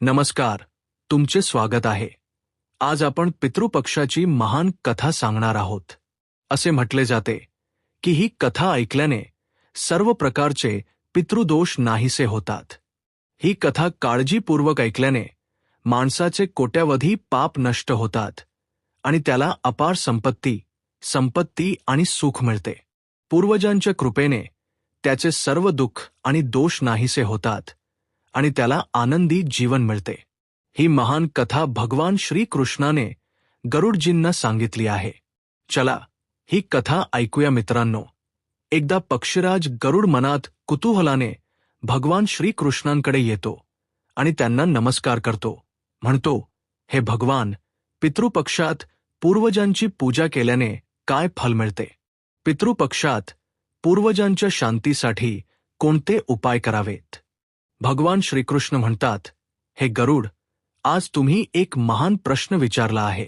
नमस्कार, तुमचे स्वागत आहे। आज आपण पितृपक्षाची महान कथा सांगणार आहोत। असे म्हटले जाते की ही कथा ऐकल्याने सर्व प्रकारचे पितृदोष नाहीसे होतात। ही कथा काळजीपूर्वक ऐकल्याने माणसाचे कोट्यावधी पाप नष्ट होतात आणि त्याला अपार संपत्ती आणि सुख मिळते। पूर्वजांच्या कृपेने त्याचे सर्व दुःख आणि दोष नाहीसे होतात आणि त्याला आनंदी जीवन मिळते। ही महान कथा भगवान श्रीकृष्णाने गरुडजींना सांगितली आहे। चला ही कथा ऐकूया मित्रांनो। एकदा पक्षीराज गरुड मनात कुतूहलाने भगवान श्रीकृष्णांकडे येतो आणि त्यांना नमस्कार करतो। म्हणतो, हे भगवान, पितृपक्षात पूर्वजांची पूजा केल्याने काय फल मिळते? पितृपक्षात पूर्वजांच्या शांतीसाठी कोणते उपाय करावेत? भगवान श्रीकृष्ण म्हणतात, हे गरुड, आज तुम्ही एक महान प्रश्न विचारला आहे।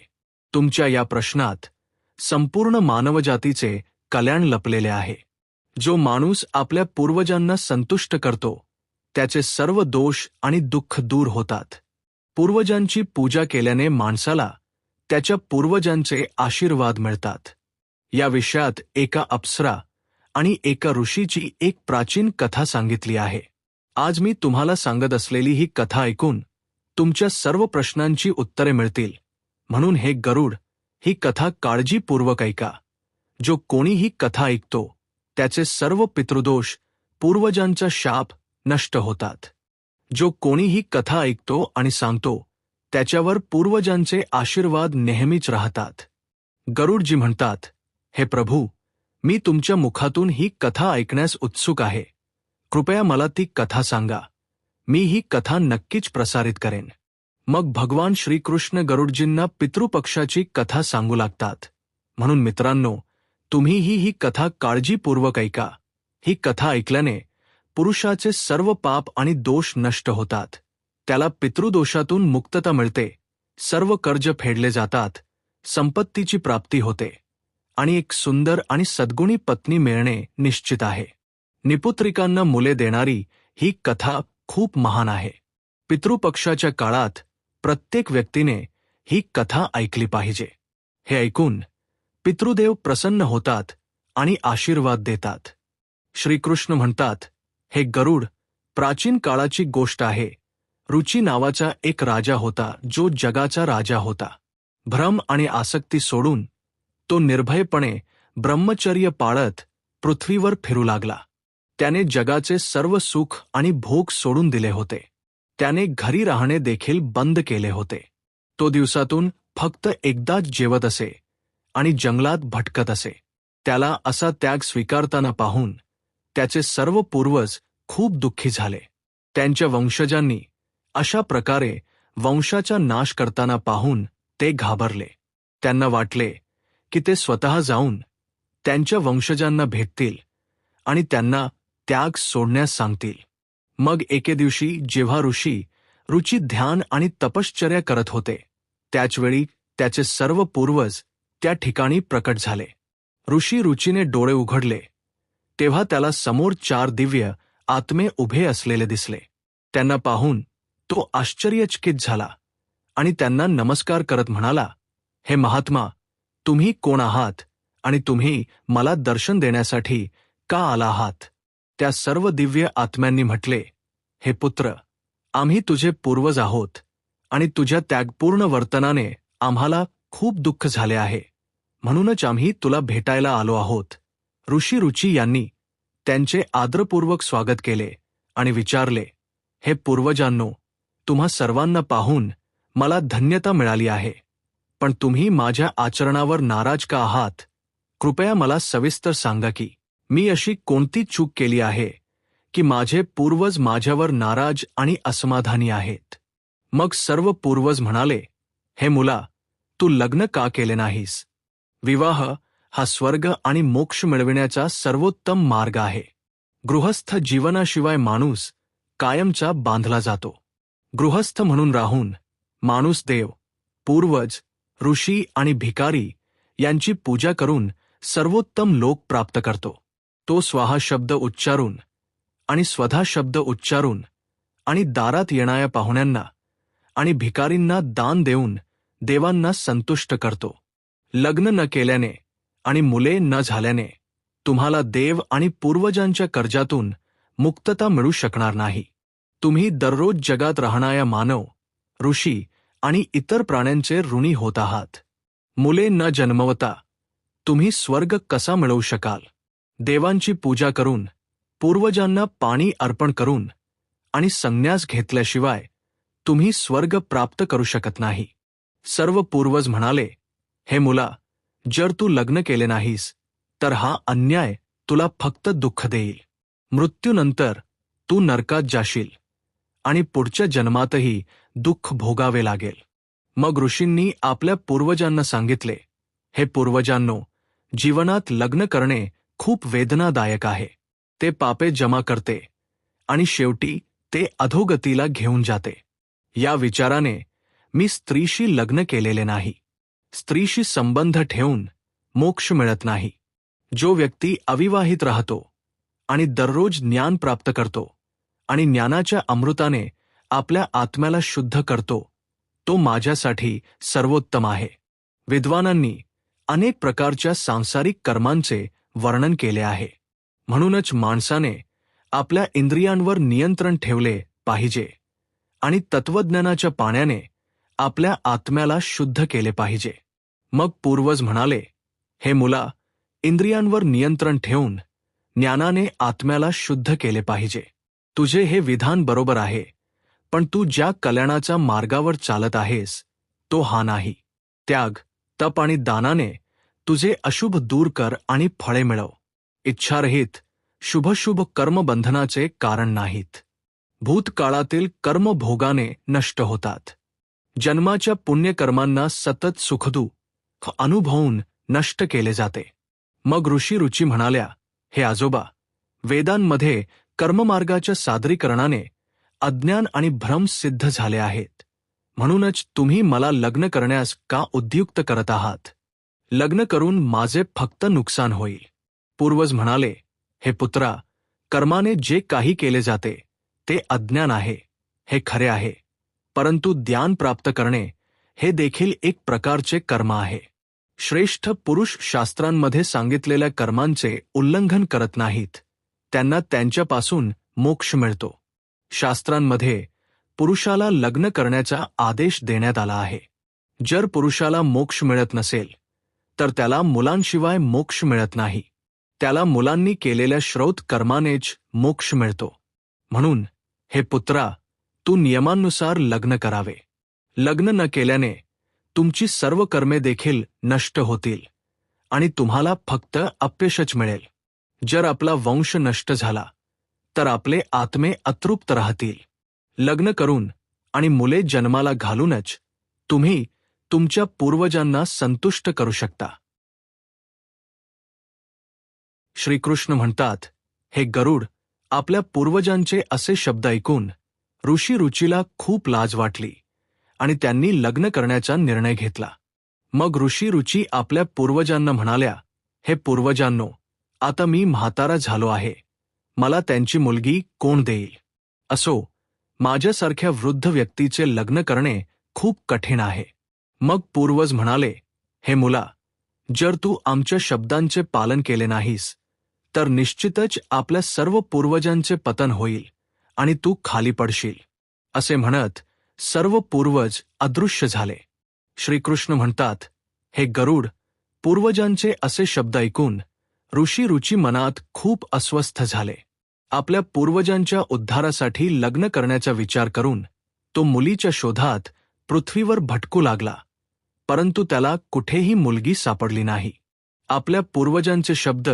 तुमच्या या प्रश्नात संपूर्ण मानवजातीचे कल्याण लपलेले आहे। जो माणूस आपल्या पूर्वजांना संतुष्ट करतो त्याचे सर्व दोष आणि दुःख दूर होतात। पूर्वजांची पूजा केल्याने माणसाला त्याच्या पूर्वजांचे आशीर्वाद मिळतात। या विषयात एका अप्सरा आणि एका ऋषीची एक प्राचीन कथा सांगितली आहे। आज मी तुम्हाला सांगत असलेली ही कथा ऐकून तुमच्या सर्व प्रश्नांची उत्तरे मिळतील। म्हणून हे गरुड, ही कथा काळजीपूर्वक ऐका। जो कोणी ही कथा ऐकतो त्याचे सर्व पितृदोष, पूर्वजांचा शाप नष्ट होतात। जो कोणी ही कथा ऐकतो आणि सांगतो त्याच्यावर पूर्वजांचे आशीर्वाद नेहमीच राहतात। गरुडजी म्हणतात, हे प्रभू, मी तुमच्या मुखातून ही कथा ऐकण्यास उत्सुक आहे। कृपया मला ती कथा सांगा। मी ही कथा नक्कीच प्रसारित करेन। मग भगवान श्रीकृष्ण गरुडजींना पितृपक्षाची कथा सांगू लागतात। म्हणून मित्रांनो, तुम्हीही ही कथा काळजीपूर्वक ऐका। ही कथा ऐकल्याने पुरुषाचे सर्व पाप आणि दोष नष्ट होतात। त्याला पितृदोषातून मुक्तता मिळते, सर्व कर्ज फेडले जातात, संपत्तीची प्राप्ती होते आणि एक सुंदर आणि सद्गुणी पत्नी मिळणे निश्चित आहे। निपुत्रिकांना मुले देणारी ही कथा खूप महान आहे। पितृपक्षाच्या काळात प्रत्येक व्यक्तीने ही कथा ऐकली पाहिजे। हे ऐकून पितृदेव प्रसन्न होतात आणि आशीर्वाद देतात। श्रीकृष्ण म्हणतात, हे गरुड, प्राचीन काळाची गोष्ट आहे। रुची नावाचा एक राजा होता जो जगाचा राजा होता। भ्रम आणि आसक्ती सोडून तो निर्भयपणे ब्रह्मचर्य पाळत पृथ्वीवर फिरू लागला। त्याने जगाचे सर्व सुख आणि भोग सोडून दिले होते। त्याने घरी राहणे देखील बंद केले होते। तो दिवसातून फक्त एकदाच जेवत असे आणि जंगलात भटकत असे। त्याला असा त्याग स्वीकारताना पाहून त्याचे सर्व पूर्वज खूप दुःखी झाले। त्यांच्या वंशजांनी अशा प्रकारे वंशाचा नाश करताना पाहून ते घाबरले। त्यांना वाटले की ते स्वतः जाऊन त्यांच्या वंशजांना भेटतील आणि त्यांना त्याग सोडण्यास सांगतील। मग एके दिवशी जेव्हा रुची ध्यान आणि तपश्चर्या करत होते, त्याचवेळी त्याचे सर्व पूर्वज त्या ठिकाणी प्रकट झाले। रुचीने डोळे उघडले तेव्हा त्याला समोर 4 दिव्य आत्मे उभे असलेले दिसले। त्यांना पाहून तो आश्चर्यचकित झाला आणि त्यांना नमस्कार करत म्हणाला, हे महात्मा, तुम्ही कोण आहात आणि तुम्ही मला दर्शन देण्यासाठी का आला आहात? त्या सर्व दिव्य आत्म्यांनी म्हटले, हे पुत्र, आम्ही तुझे पूर्वज आहोत आणि तुझ्या त्यागपूर्ण वर्तनाने आम्हाला खूप दुःख झाले आहे। म्हणूनच आम्ही तुला भेटायला आलो आहोत। रुची यांनी त्यांचे आदरपूर्वक स्वागत केले आणि विचारले, हे पूर्वजांनो, तुम्हा सर्वांना पाहून मला धन्यता मिळाली आहे। पण तुम्ही माझ्या आचरणावर नाराज का आहात? कृपया मला सविस्तर सांगा की मी अशी कोणती चूक केली आहे की माझे पूर्वज माझ्यावर नाराज आणि असमाधानी आहेत? मग सर्व पूर्वज म्हणाले, हे मुला, तू लग्न का केले नाहीस? विवाह हा स्वर्ग आणि मोक्ष मिळविण्याचा सर्वोत्तम मार्ग आहे। गृहस्थ जीवनाशिवाय माणूस कायमचा बांधला जातो। गृहस्थ म्हणून राहून माणूस देव, पूर्वज, ऋषी आणि भिकारी यांची पूजा करून सर्वोत्तम लोक प्राप्त करतो। तो स्वाहा शब्द उच्चारून आणि स्वधा शब्द उच्चारून आणि दारात येणाऱ्या पाहुण्यांना आणि भिकारींना दान देऊन देवांना संतुष्ट करतो. लग्न न केल्याने आणि मुले न झाल्याने तुम्हाला देव आणि पूर्वजांच्या कर्जातून मुक्तता मिळू शकणार नाही. तुम्ही दररोज जगात राहणाऱ्या मानव, ऋषी आणि इतर प्राण्यांचे ऋणी होत आहात. मुले न जन्मवता तुम्ही स्वर्ग कसा मिळवू शकाल? देवांची पूजा करून, पूर्वजांना पाणी अर्पण करून आणि संन्यास घेतल्याशिवाय तुम्ही स्वर्ग प्राप्त करू शकत नाही. सर्व पूर्वज म्हणाले, हे मुला, जर तू लग्न केले नाहीस तर हा अन्याय तुला फक्त दुःख देईल. मृत्यूनंतर तू नरकात जाशील आणि पुढच्या जन्मातही दुःख भोगावे लागेल. मग ऋषींनी आपल्या पूर्वजांना सांगितले, हे पूर्वजांनो, जीवनात लग्न करणे खूप वेदनादायक आहे. ते पापे जमा करते आणि शेवटी ते अधोगतीला घेऊन जाते. या विचाराने मी स्त्रीशी लग्न केलेले नाही. स्त्रीशी संबंध ठेवून मोक्ष मिळत नाही. जो व्यक्ती अविवाहित राहतो आणि दररोज ज्ञान प्राप्त करतो आणि ज्ञानाच्या अमृताने आपल्या आत्म्याला शुद्ध करतो, तो माझ्यासाठी सर्वोत्तम आहे. विद्वानांनी अनेक प्रकारच्या सांसारिक कर्मांचे वर्णन केले आहे. म्हणूनच माणसाने आपल्या इंद्रियांवर नियंत्रण ठेवले पाहिजे आणि तत्वज्ञानाच्या पाण्याने आपल्या आत्म्याला शुद्ध केले पाहिजे. मग पूर्वज म्हणाले, हे मुला, इंद्रियांवर नियंत्रण ठेवून ज्ञानाने आत्म्याला शुद्ध केले पाहिजे. तुझे हे विधान बरोबर आहे, पण तू ज्या कल्याणाच्या मार्गावर चालत आहेस तो हा नाही. त्याग, तप आणि दानाने तुझे अशुभ दूर कर आणि फळे मिळव. इच्छारहित शुभशुभ कर्मबंधनाचे कारण नाहीत. भूतकाळातील कर्मभोगाने नष्ट होतात. जन्माच्या पुण्यकर्मांना सतत सुखदुःख अनुभवून नष्ट केले जाते. मग ऋषी रुची म्हणाल्या, हे आजोबा, वेदांमध्ये कर्ममार्गाच्या सादरीकरणाने अज्ञान आणि भ्रम सिद्ध झाले आहेत. म्हणूनच तुम्ही मला लग्न करण्यास का उद्युक्त करत आहात? लग्न करून माझे फक्त नुकसान होईल. पूर्वज म्हणाले, हे पुत्रा, कर्माने जे काही केले जाते ते अज्ञान आहे, हे खरे आहे. परंतु ज्ञान प्राप्त करणे हे देखील एक प्रकारचे कर्म आहे. श्रेष्ठ पुरुष शास्त्रांमध्ये सांगितलेल्या कर्मांचे उल्लंघन करत नाहीत. त्यांना त्यांच्यापासून मोक्ष मिळतो. शास्त्रांमध्ये पुरुषाला लग्न करण्याचा आदेश देण्यात आला आहे. जर पुरुषाला मोक्ष मिळत नसेल तर त्याला मुलांशिवाय मोक्ष मिळत नाही. त्याला मुलांनी केलेल्या श्रौत कर्मानेच मोक्ष मिळतो. म्हणून हे पुत्रा, तू नियमांनुसार लग्न करावे. लग्न न केल्याने तुमची सर्व कर्मे देखील नष्ट होतील आणि तुम्हाला फक्त अपयशच मिळेल. जर आपला वंश नष्ट झाला तर आपले आत्मे अतृप्त राहतील. लग्न करून आणि मुले जन्माला घालूनच तुम्ही तुमच्या पूर्वजांना संतुष्ट करू शकता. श्रीकृष्ण म्हणतात, हे गरुड, आपल्या पूर्वजांचे असे शब्द ऐकून ऋषी रुचीला खूप लाज वाटली आणि त्यांनी लग्न करण्याचा निर्णय घेतला. मग ऋषी रुची आपल्या पूर्वजांना म्हणाल्या, हे पूर्वजांनो, आता मी म्हातारा झालो आहे. मला त्यांची मुलगी कोण देईल? असो, माझ्यासारख्या वृद्ध व्यक्तीचे लग्न करणे खूप कठीण आहे. मग पूर्वज म्हणाले, हे मुला, जर तू आमच्या शब्दांचे पालन केले नाहीस तर निश्चितच आपल्या सर्व पूर्वजांचे पतन होईल आणि तू खाली पडशील. असे म्हणत सर्व पूर्वज अदृश्य झाले. श्रीकृष्ण म्हणतात, हे गरुड, पूर्वजांचे असे शब्द ऐकून ऋषी रुची मनात खूप अस्वस्थ झाले. आपल्या पूर्वजांच्या उद्धारासाठी लग्न करण्याचा विचार करून तो मुलीच्या शोधात पृथ्वीवर भटकू लागला, परंतु त्याला कुठेही मुलगी सापडली नाही. आपल्या पूर्वजांचे शब्द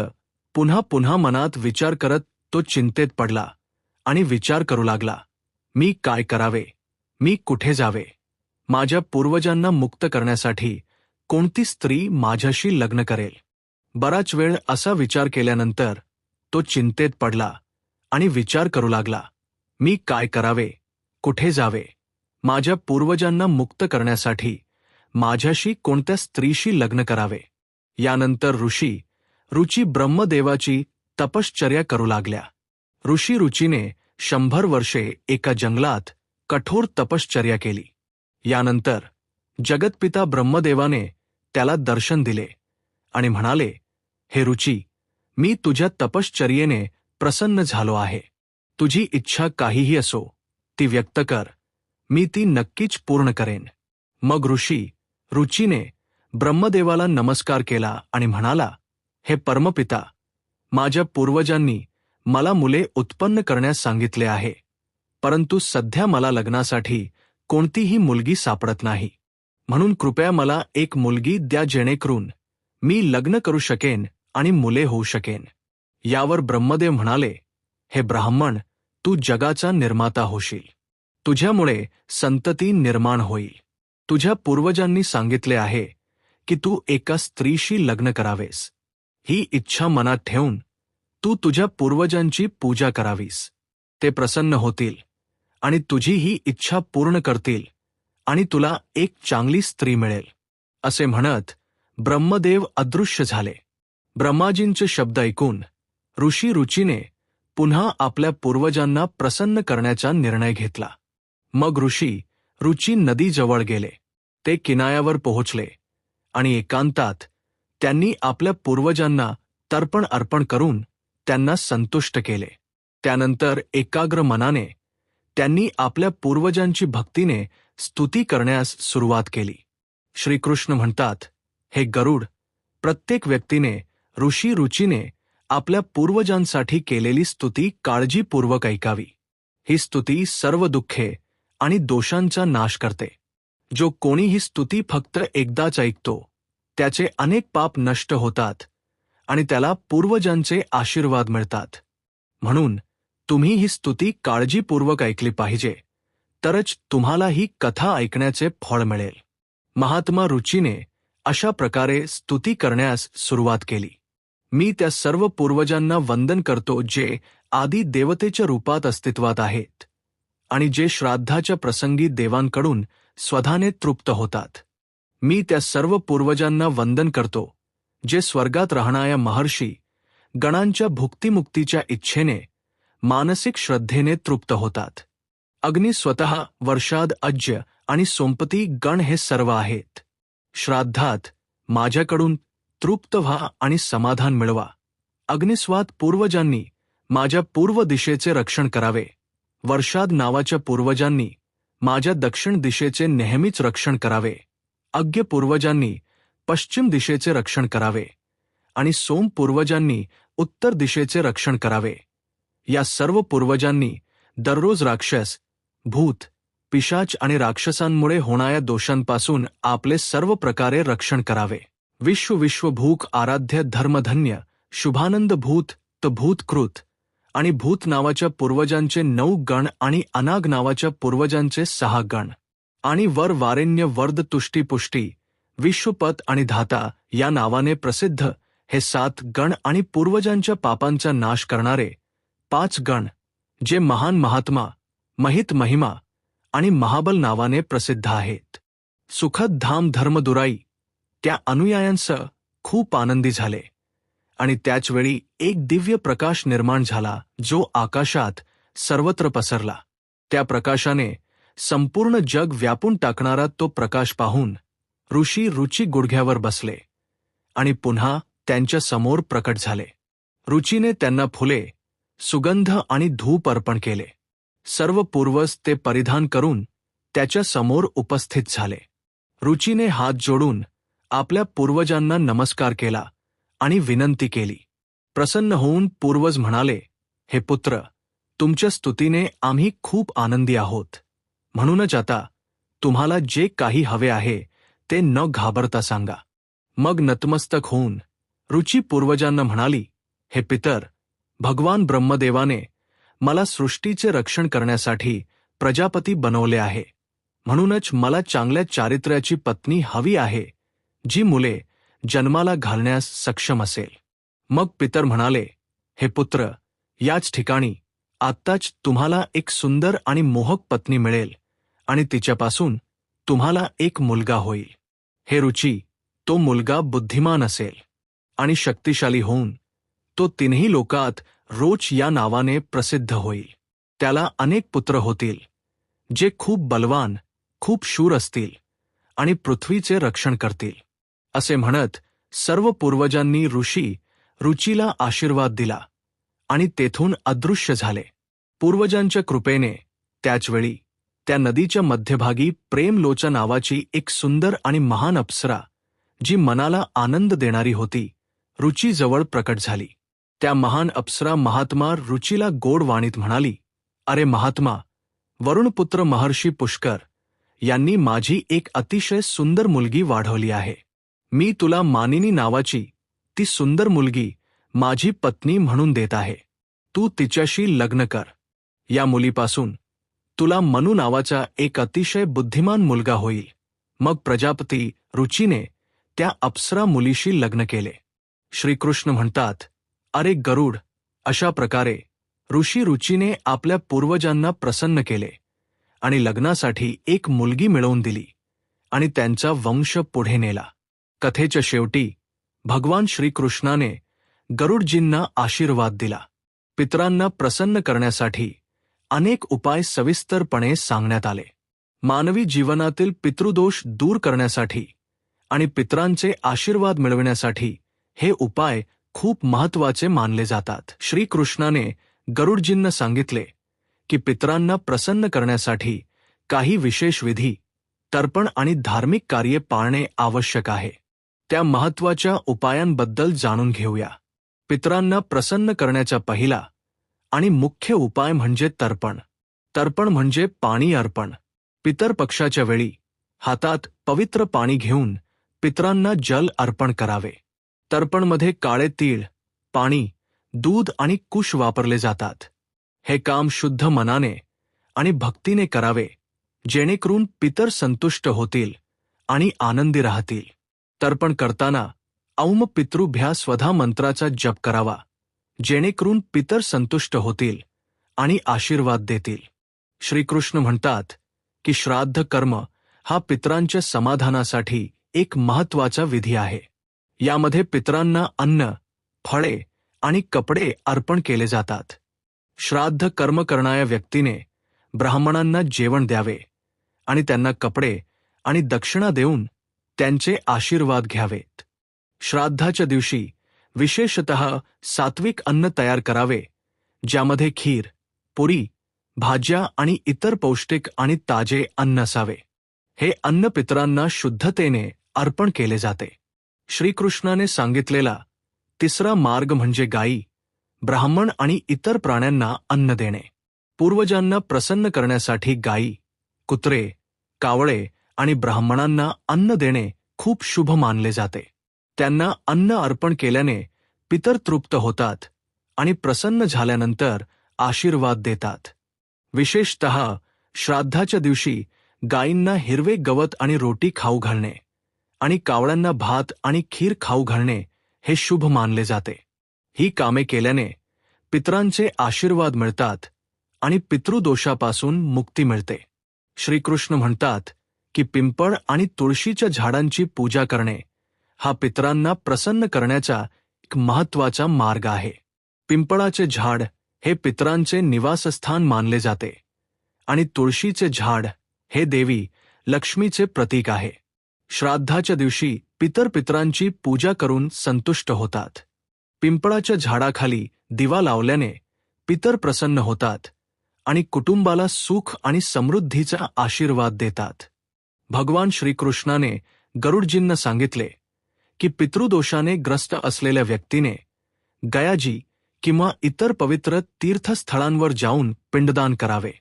पुन्हा पुन्हा मनात विचार करत तो चिंतेत पडला आणि विचार करू लागला, मी काय करावे? मी कुठे जावे? माझ्या पूर्वजांना मुक्त करण्यासाठी कोणती स्त्री माझ्याशी लग्न करेल? बराच वेळ असा विचार केल्यानंतर तो चिंतेत पडला आणि विचार करू लागला, मी काय करावे? कुठे जावे? माझ्या पूर्वजांना मुक्त करण्यासाठी माझ्याशी कोणत्या स्त्रीशी लग्न करावे? यानंतर रुची ब्रह्मदेवाची तपश्चर्या करू लागल्या. ऋषी रुचीने 100 वर्षे एका जंगलात कठोर तपश्चर्या केली. यानंतर जगतपिता ब्रह्मदेवाने त्याला दर्शन दिले आणि म्हणाले, हे रुची, मी तुझ्या तपश्चर्येने प्रसन्न झालो आहे. तुझी इच्छा काहीही असो ती व्यक्त कर, मी ती नक्कीच पूर्ण करेन. मग रुचीने ब्रह्मदेवाला नमस्कार केला आणि म्हणाला, हे परमपिता, माझ्या पूर्वजांनी मला मुले उत्पन्न करण्यास सांगितले आहे, परंतु सध्या मला लग्नासाठी कोणतीही मुलगी सापडत नाही. म्हणून कृपया मला एक मुलगी द्या जेणेकरून मी लग्न करू शकेन आणि मुले होऊ शकेन. यावर ब्रह्मदेव म्हणाले, हे ब्राह्मण, तू जगाचा निर्माता होशील. तुझ्यामुळे संतती निर्माण होईल. तुझ्या पूर्वजांनी सांगितले आहे की तू एका स्त्रीशी लग्न करावेस. ही इच्छा मनात ठेवून तू तुझ्या पूर्वजांची पूजा करावीस. ते प्रसन्न होतील आणि तुझी ही इच्छा पूर्ण करतील आणि तुला एक चांगली स्त्री मिळेल. असे म्हणत ब्रह्मदेव अदृश्य झाले. ब्रह्माजींचे शब्द ऐकून रुचीने पुन्हा आपल्या पूर्वजांना प्रसन्न करण्याचा निर्णय घेतला. मग रुची नदीजवळ गेले. ते किनाऱ्यावर पोहोचले आणि एकांतात त्यांनी आपल्या पूर्वजांना तर्पण अर्पण करून त्यांना संतुष्ट केले. त्यानंतर एकाग्र मनाने त्यांनी आपल्या पूर्वजांची भक्तीने स्तुती करण्यास सुरुवात केली. श्रीकृष्ण म्हणतात, हे गरुड, प्रत्येक व्यक्तीने रुचीने आपल्या पूर्वजांसाठी केलेली स्तुती काळजीपूर्वक ऐकावी. ही स्तुती सर्व दुःखे आणि दोषांचा नाश करते. जो कोणी ही स्तुती फक्त एकदाच ऐकतो त्याचे अनेक पाप नष्ट होतात आणि त्याला पूर्वजांचे आशीर्वाद मिळतात. म्हणून तुम्ही ही स्तुती काळजीपूर्वक ऐकली पाहिजे, तरच तुम्हाला ही कथा ऐकण्याचे फळ मिळेल. महात्मा रुचीने अशा प्रकारे स्तुती करण्यास सुरुवात केली. मी त्या सर्व पूर्वजांना वंदन करतो जे आदी देवतेच्या रूपात अस्तित्वात आहेत आणि जे श्राद्धाच्या प्रसंगी देवांकडून स्वधाने तृप्त होतात. मी त्या सर्व पूर्वजांना वंदन करतो जे स्वर्गात राहणाऱ्या महर्षी गणांच्या भुक्तिमुक्तीच्या इच्छेने मानसिक श्रद्धेने तृप्त होतात. अग्नी स्वतः, वर्षाद, अज्य आणि सोमपती गण हे सर्व आहेत. श्राद्धात माझ्याकडून तृप्त व्हा आणि समाधान मिळवा. अग्निस्वात पूर्वजांनी माझ्या पूर्व दिशेचे रक्षण करावे. वर्षाद नावाच्या पूर्वजांनी माझ्या दक्षिण दिशेचे नेहमीच रक्षण करावे. अज्ञ पूर्वजांनी पश्चिम दिशेचे रक्षण करावे आणि सोम पूर्वजांनी उत्तर दिशेचे रक्षण करावे. या सर्व पूर्वजांनी दररोज राक्षस, भूत, पिशाच आणि राक्षसांमुळे होणाऱ्या दोषांपासून आपले सर्व प्रकारे रक्षण करावे. विश्वभूक आराध्य धर्मधन्य शुभानंद भूत भूतकृत आणि भूत नावाच्या पूर्वजांचे 9 गण आणि अनाग नावाच्या पूर्वजांचे 6 गण आणि वारेण्य वर्द तुष्टी पुष्टी विश्वपत आणि धाता या नावाने प्रसिद्ध हे 7 गण आणि पूर्वजांच्या पापांचा नाश करणारे 5 गण जे महान महात्मा, महित महिमा आणि महाबल नावाने प्रसिद्ध आहेत. सुखद धाम धर्मदुराई त्या अनुयायांसह खूप आनंदी झाले आणि त्याचवेळी एक दिव्य प्रकाश निर्माण झाला जो आकाशात सर्वत्र पसरला. त्या प्रकाशाने संपूर्ण जग व्यापून टाकणारा तो प्रकाश पाहून रुची गुडघ्यावर बसले आणि पुन्हा त्यांच्या समोर प्रकट झाले. रुचीने त्यांना फुले, सुगंध आणि धूप अर्पण केले. सर्व पूर्वज ते परिधान करून त्याच्या समोर उपस्थित झाले. रुचीने हात जोडून आपल्या पूर्वजांना नमस्कार केला आणि विनंती केली. प्रसन्न होऊन पूर्वज म्हणाले, हे पुत्र, तुमच्या स्तुतीने आम्ही खूप आनंदी आहोत. म्हणूनच आता तुम्हाला जे काही हवे आहे ते न घाबरता सांगा. मग नतमस्तक होऊन रुची पूर्वजांना म्हणाली, हे पितर, भगवान ब्रह्मदेवाने मला सृष्टीचे रक्षण करण्यासाठी प्रजापती बनवले आहे. म्हणूनच मला चांगल्या चारित्र्याची पत्नी हवी आहे जी मुले जन्माला घालण्यास सक्षम असेल. मग पितर म्हणाले, हे पुत्र, याच ठिकाणी आत्ताच तुम्हाला एक सुंदर आणि मोहक पत्नी मिळेल आणि तिच्यापासून तुम्हाला एक मुलगा होईल. हे रुची, तो मुलगा बुद्धिमान असेल आणि शक्तिशाली होऊन तो 3ही लोकात रोच या नावाने प्रसिद्ध होईल. त्याला अनेक पुत्र होतील जे खूप बलवान खूप शूर असतील आणि पृथ्वीचे रक्षण करतील, असे म्हणत सर्व पूर्वजांनी ऋषी रुचीला आशीर्वाद दिला आणि तेथून अदृश्य झाले. पूर्वजांच्या कृपेने त्याचवेळी त्या नदीच्या मध्यभागी प्रेमलोचा नावाची एक सुंदर आणि महान अप्सरा, जी मनाला आनंद देणारी होती, रुचीजवळ प्रकट झाली. त्या महान अप्सरा महात्मा रुचीला गोड वाणीत म्हणाली, अरे महात्मा, वरुणपुत्र महर्षी पुष्कर यांनी माझी एक अतिशय सुंदर मुलगी वाढवली आहे. मी तुला मानिनी नावाची ती सुंदर मुलगी माझी पत्नी म्हणून देत आहे. तू तिच्याशी लग्न कर. या मुलीपासून तुला मनु नावाचा एक अतिशय बुद्धिमान मुलगा होईल. मग प्रजापती रुचीने त्या अप्सरा मुलीशी लग्न केले. श्रीकृष्ण म्हणतात, अरे गरुड, अशा प्रकारे ऋषी रुचीने आपल्या पूर्वजांना प्रसन्न केले आणि लग्नासाठी एक मुलगी मिळवून दिली आणि त्यांचा वंश पुढे नेला. कथेच्या शेवटी भगवान श्रीकृष्णाने गरुडजींना आशीर्वाद दिला. पितरांना प्रसन्न करण्यासाठी अनेक उपाय सविस्तरपणे सांगण्यात आले. मानवी जीवनातील पितृदोष दूर करण्यासाठी आणि पितरांचे आशीर्वाद मिळविण्यासाठी हे उपाय खूप महत्त्वाचे मानले जातात. श्रीकृष्णाने गरुडजींना सांगितले की पितरांना प्रसन्न करण्यासाठी काही विशेष विधी, तर्पण आणि धार्मिक कार्ये पाळणे आवश्यक आहे. त्या महत्त्वाच्या उपायांबद्दल जाणून घेऊया. पितरांना प्रसन्न करण्याचा पहिला आणि मुख्य उपाय म्हणजे तर्पण. तर्पण म्हणजे पाणी अर्पण. पितर पक्षाच्या वेळी हातात पवित्र पाणी घेऊन पितरांना जल अर्पण करावे. तर्पणमध्ये काळे तीळ, पाणी, दूध आणि कुश वापरले जातात. हे काम शुद्ध मनाने आणि भक्तीने करावे, जेणेकरून पितर संतुष्ट होतील आणि आनंदी राहतील. तर्पण करताना औम पितृभ्या स्वधा मंत्राचा जप करावा, जेणेकरून पितर संतुष्ट होतील आणि आशीर्वाद देतील. श्रीकृष्ण म्हणतात की श्राद्ध कर्म हा पितरांच्या समाधानासाठी एक महत्त्वाचा विधी आहे. यामध्ये पितरांना अन्न, फळे आणि कपडे अर्पण केले जातात. श्राद्ध कर्म करणाऱ्या व्यक्तीने ब्राह्मणांना जेवण द्यावे आणि त्यांना कपडे आणि दक्षिणा देऊन त्यांचे आशीर्वाद घ्यावेत. श्राद्धाच्या दिवशी विशेषतः सात्विक अन्न तयार करावे, ज्यामध्ये खीर, पुरी, भाज्या आणि इतर पौष्टिक आणि ताजे अन्न असावे. हे अन्न पितरांना शुद्धतेने अर्पण केले जाते. श्रीकृष्णाने सांगितलेला तिसरा मार्ग म्हणजे गायी, ब्राह्मण आणि इतर प्राण्यांना अन्न देणे. पूर्वजांना प्रसन्न करण्यासाठी गायी, कुत्रे, कावळे आणि ब्राह्मणांना अन्न देणे खूप शुभ मानले जाते. त्यांना अन्न अर्पण केल्याने पितर तृप्त होतात आणि प्रसन्न झाल्यानंतर आशीर्वाद देतात. विशेषतः श्राद्धाच्या दिवशी गायींना हिरवे गवत आणि रोटी खाऊ घालणे आणि कावळ्यांना भात आणि खीर खाऊ घालणे हे शुभ मानले जाते. ही कामे केल्याने पितरांचे आशीर्वाद मिळतात आणि पितृदोषापासून मुक्ती मिळते. श्रीकृष्ण म्हणतात की पिंपळ आणि तुळशीच्या झाडांची पूजा करणे हा पितरांना प्रसन्न करण्याचा एक महत्त्वाचा मार्ग आहे. पिंपळाचे झाड हे पितरांचे निवासस्थान मानले जाते आणि तुळशीचे झाड हे देवी लक्ष्मीचे प्रतीक आहे. श्राद्धाच्या दिवशी पितरांची पूजा करून संतुष्ट होतात. पिंपळाच्या झाडाखाली दिवा लावल्याने पितर प्रसन्न होतात आणि कुटुंबाला सुख आणि समृद्धीचा आशीर्वाद देतात. भगवान श्रीकृष्णाने गरुडजींना सांगितले की पितृदोषाने ग्रस्त असलेल्या व्यक्तीने गयाजी किंवा इतर पवित्र तीर्थस्थळांवर जाऊन पिंडदान करावे.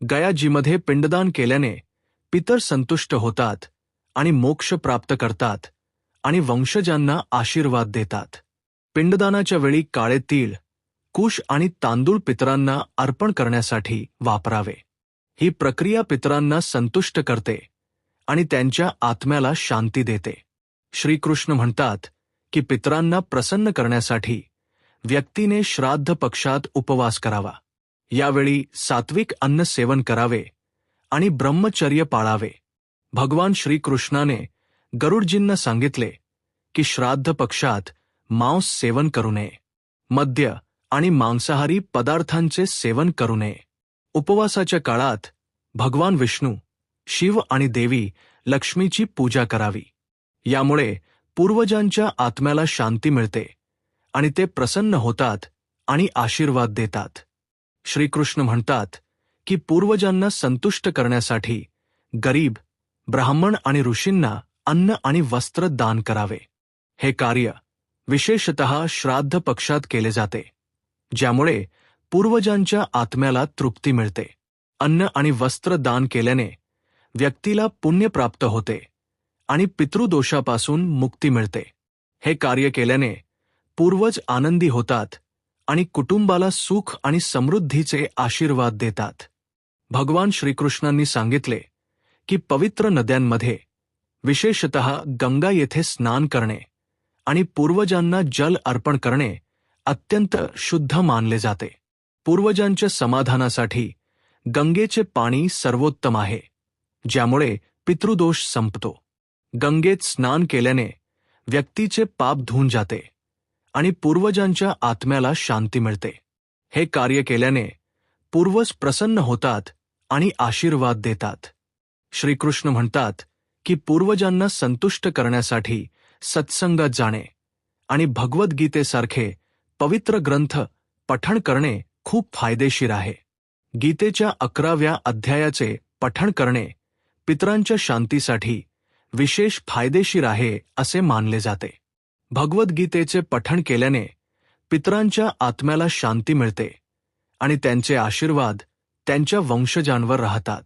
गयाजीमध्ये पिंडदान केल्याने पितर संतुष्ट होतात आणि मोक्ष प्राप्त करतात आणि वंशजांना आशीर्वाद देतात. पिंडदानाच्या वेळी काळे तीळ, कुश आणि तांदूळ पितरांना अर्पण करण्यासाठी वापरावे. ही प्रक्रिया पितरांना संतुष्ट करते आणि त्यांच्या आत्म्याला शांती देते. श्रीकृष्ण म्हणतात की पितरांना प्रसन्न करण्यासाठी व्यक्तीने श्राद्ध पक्षात उपवास करावा. यावेळी सात्विक अन्न सेवन करावे आणि ब्रह्मचर्य पाळावे. भगवान श्रीकृष्णाने गरुडजींना सांगितले की श्राद्ध पक्षात मांस सेवन करू नये, मद्य आणि मांसाहारी पदार्थांचे सेवन करू नये. उपवासाच्या काळात भगवान विष्णू, शिव आणि देवी लक्ष्मीची पूजा करावी. यामुळे पूर्वजांच्या आत्म्याला शांती मिळते आणि ते प्रसन्न होतात आणि आशीर्वाद देतात. श्रीकृष्ण म्हणतात की पूर्वजांना संतुष्ट करण्यासाठी गरीब, ब्राह्मण आणि ऋषींना अन्न आणि वस्त्र दान करावे. हे कार्य विशेषतः श्राद्ध पक्षात केले जाते, ज्यामुळे पूर्वजांच्या आत्म्याला तृप्ती मिळते. अन्न आणि वस्त्र दान केल्याने व्यक्तीला पुण्य प्राप्त होते आणि पितृदोषापासून मुक्ती मिळते. हे कार्य केल्याने पूर्वज आनंदी होतात आणि कुटुंबाला सुख आणि समृद्धीचे आशीर्वाद देतात. भगवान श्रीकृष्णांनी सांगितले की पवित्र नद्यांमध्ये, विशेषतः गंगा येथे स्नान करणे आणि पूर्वजांना जल अर्पण करणे अत्यंत शुद्ध मानले जाते. पूर्वजांच्या समाधानासाठी गंगेचे पाणी सर्वोत्तम आहे, ज्यामुळे पितृदोष संपतो. गंगेत स्नान केल्याने व्यक्तीचे पाप धुऊन जाते आणि पूर्वजांच्या आत्म्याला शांती मिळते. हे कार्य केल्याने पूर्वज प्रसन्न होतात आणि आशीर्वाद देतात. श्रीकृष्ण म्हणतात की पूर्वजांना संतुष्ट करण्यासाठी सत्संगात जाणे आणि भगवद्गीतेसारखे पवित्र ग्रंथ पठण करणे खूप फायदेशीर आहे. गीतेच्या 11व्या अध्यायाचे पठण करणे पितरांच्या शांतीसाठी विशेष फायदेशीर आहे असे मानले जाते. भगवद्गीतेचे पठण केल्याने पितरांच्या आत्म्याला शांती मिळते आणि त्यांचे आशीर्वाद त्यांच्या वंशजांवर राहतात.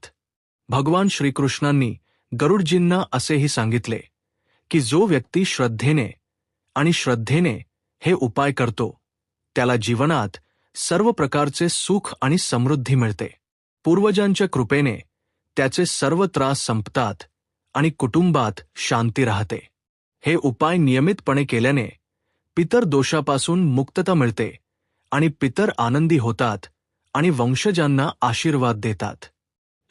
भगवान श्रीकृष्णांनी गरुडजींना असेही सांगितले की जो व्यक्ती श्रद्धेने हे उपाय करतो, त्याला जीवनात सर्व प्रकारचे सुख आणि समृद्धी मिळते. पूर्वजांच्या कृपेने त्याचे सर्व त्रास संपतात आणि कुटुंबात शांती राहते. हे उपाय नियमितपणे केल्याने पितर दोषापासून मुक्तता मिळते आणि पितर आनंदी होतात आणि वंशजांना आशीर्वाद देतात.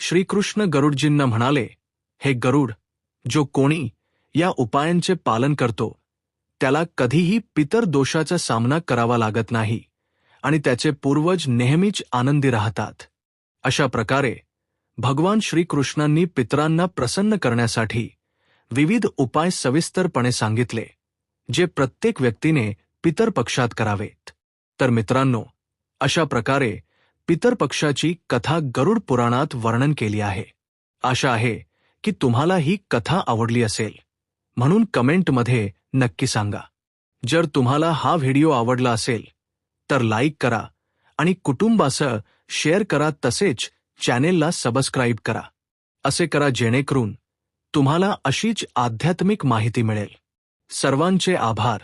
श्रीकृष्ण गरुडजींना म्हणाले, हे गरुड, जो कोणी या उपायांचे पालन करतो त्याला कधीही पितर दोषाचा सामना करावा लागत नाही आणि त्याचे पूर्वज नेहमीच आनंदी राहतात. अशा प्रकारे भगवान श्रीकृष्णांनी पितरांना प्रसन्न करण्यासाठी विविध उपाय सविस्तरपणे सांगितले, जे प्रत्येक व्यक्तीने पितर पक्षात करावेत. तर मित्रांनो, अशा प्रकारे पितर पक्षाची कथा गरुड पुराणात वर्णन केली आहे. आशा आहे की तुम्हाला ही कथा आवडली असेल, म्हणून कमेंटमध्ये नक्की सांगा. जर तुम्हाला हा व्हिडिओ आवडला असेल तर लाईक करा आणि कुटुंबासह शेअर करा, तसेच चॅनेलला सबस्क्राईब करा. असे करा जेणेकरून तुम्हाला अशीच आध्यात्मिक माहिती मिळेल. सर्वांचे आभार.